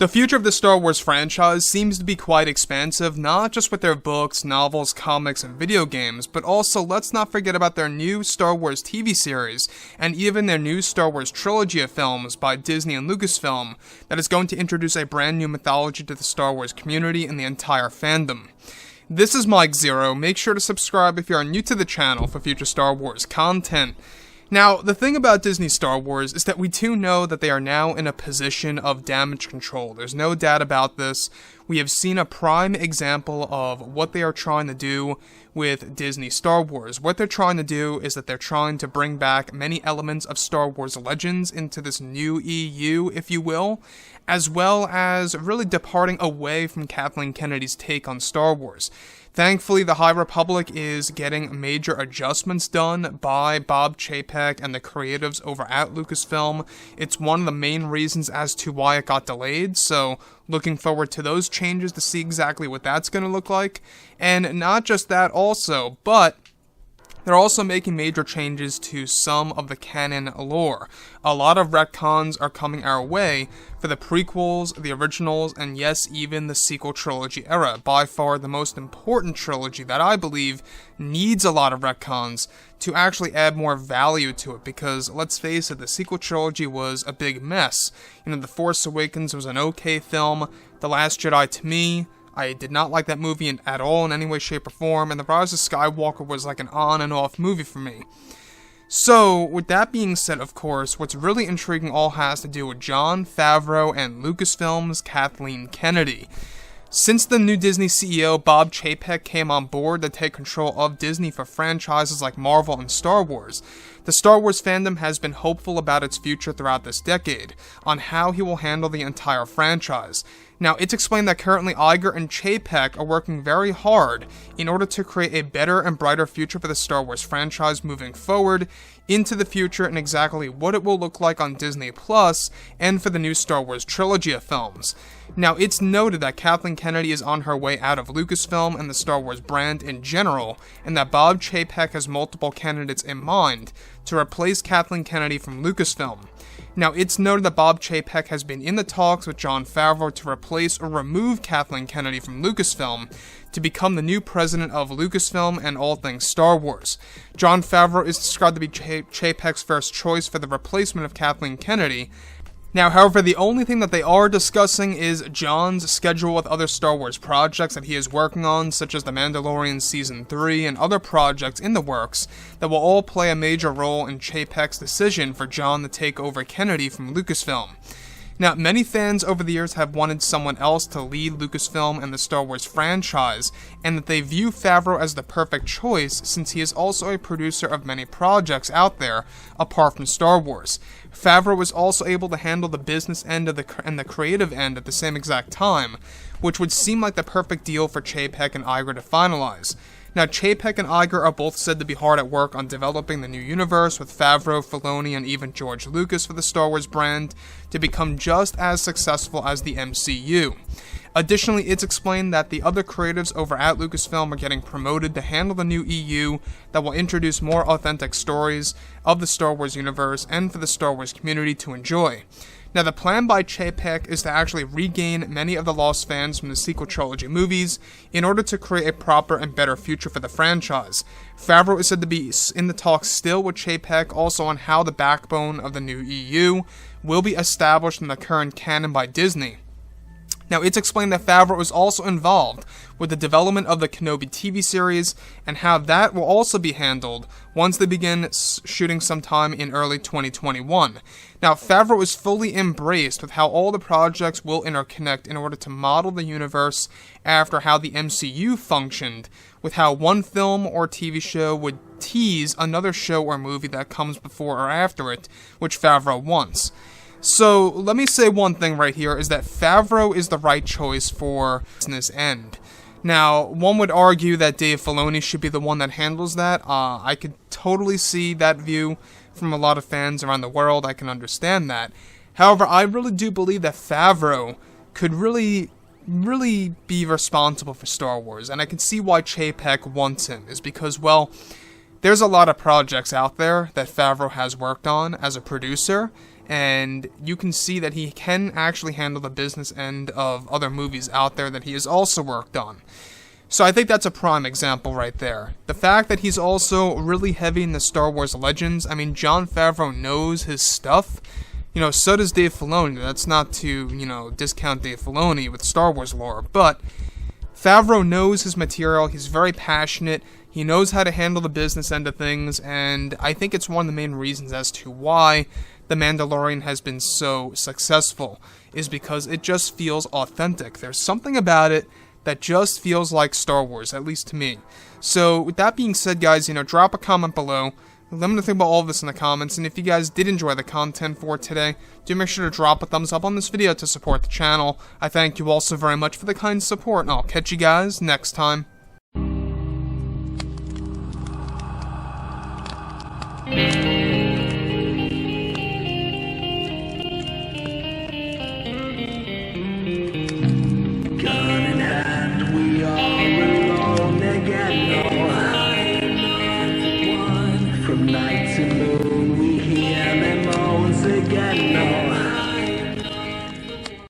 The future of the Star Wars franchise seems to be quite expansive, not just with their books, novels, comics, and video games, but also let's not forget about their new Star Wars TV series, and even their new Star Wars trilogy of films by Disney and Lucasfilm that is going to introduce a brand new mythology to the Star Wars community and the entire fandom. This is Mike Zeroh. Make sure to subscribe if you are new to the channel for future Star Wars content. Now, the thing about Disney Star Wars is that we do know that they are now in a position of damage control. There's no doubt about this. We have seen a prime example of what they are trying to do with Disney Star Wars. What they're trying to do is that they're trying to bring back many elements of Star Wars Legends into this new EU, if you will, as well as really departing away from Kathleen Kennedy's take on Star Wars. Thankfully, the High Republic is getting major adjustments done by Bob Chapek and the creatives over at Lucasfilm. It's one of the main reasons as to why it got delayed, so looking forward to those changes to see exactly what that's going to look like. And not just that also, but they're also making major changes to some of the canon lore. A lot of retcons are coming our way for the prequels, the originals, and yes, even the sequel trilogy era. By far the most important trilogy that I believe needs a lot of retcons to actually add more value to it, because let's face it, the sequel trilogy was a big mess. The Force Awakens was an okay film. The Last Jedi, to me, I did not like that movie at all in any way, shape, or form, and The Rise of Skywalker was like an on and off movie for me. So, with that being said, of course, what's really intriguing all has to do with Jon Favreau and Lucasfilm's Kathleen Kennedy. Since the new Disney CEO Bob Chapek came on board to take control of Disney for franchises like Marvel and Star Wars, the Star Wars fandom has been hopeful about its future throughout this decade, on how he will handle the entire franchise. Now, it's explained that currently Iger and Chapek are working very hard in order to create a better and brighter future for the Star Wars franchise moving forward into the future and exactly what it will look like on Disney Plus and for the new Star Wars trilogy of films. Now, it's noted that Kathleen Kennedy is on her way out of Lucasfilm and the Star Wars brand in general, and that Bob Chapek has multiple candidates in mind to replace Kathleen Kennedy from Lucasfilm. Now, it's noted that Bob Chapek has been in the talks with Jon Favreau to replace or remove Kathleen Kennedy from Lucasfilm to become the new president of Lucasfilm and all things Star Wars. Jon Favreau is described to be Chapek's first choice for the replacement of Kathleen Kennedy. Now, however, the only thing that they are discussing is Jon's schedule with other Star Wars projects that he is working on, such as The Mandalorian Season 3 and other projects in the works that will all play a major role in Chapek's decision for Jon to take over Kennedy from Lucasfilm. Now, many fans over the years have wanted someone else to lead Lucasfilm and the Star Wars franchise, and that they view Favreau as the perfect choice since he is also a producer of many projects out there apart from Star Wars. Favreau was also able to handle the business end of and the creative end at the same exact time, which would seem like the perfect deal for Chapek and Iger to finalize. Now, Chapek and Iger are both said to be hard at work on developing the new universe, with Favreau, Filoni, and even George Lucas for the Star Wars brand to become just as successful as the MCU. Additionally, it's explained that the other creatives over at Lucasfilm are getting promoted to handle the new EU that will introduce more authentic stories of the Star Wars universe and for the Star Wars community to enjoy. Now, the plan by Chapek is to actually regain many of the lost fans from the sequel trilogy movies in order to create a proper and better future for the franchise. Favreau is said to be in the talks still with Chapek also on how the backbone of the new EU will be established in the current canon by Disney. Now, it's explained that Favreau is also involved with the development of the Kenobi TV series and how that will also be handled once they begin shooting sometime in early 2021. Now, Favreau is fully embraced with how all the projects will interconnect in order to model the universe after how the MCU functioned, with how one film or TV show would tease another show or movie that comes before or after it, which Favreau wants. So, let me say one thing right here, is that Favreau is the right choice for business end. Now, one would argue that Dave Filoni should be the one that handles that. I could totally see that view from a lot of fans around the world. I can understand that. However, I really do believe that Favreau could really be responsible for Star Wars, and I can see why Chapek wants him, is because, well, there's a lot of projects out there that Favreau has worked on as a producer, and you can see that he can actually handle the business end of other movies out there that he has also worked on. So I think that's a prime example right there. The fact that he's also really heavy in the Star Wars Legends, I mean, Jon Favreau knows his stuff. You know, so does Dave Filoni. That's not to, you know, discount Dave Filoni with Star Wars lore, but Favreau knows his material. He's very passionate. He knows how to handle the business end of things, and I think it's one of the main reasons as to why The Mandalorian has been so successful, is because it just feels authentic. There's something about it that just feels like Star Wars, at least to me. So, with that being said, guys, you know, drop a comment below. Let me know think about all of this in the comments, and if you guys did enjoy the content for today, do make sure to drop a thumbs up on this video to support the channel. I thank you all so very much for the kind support, and I'll catch you guys next time. From night to moon.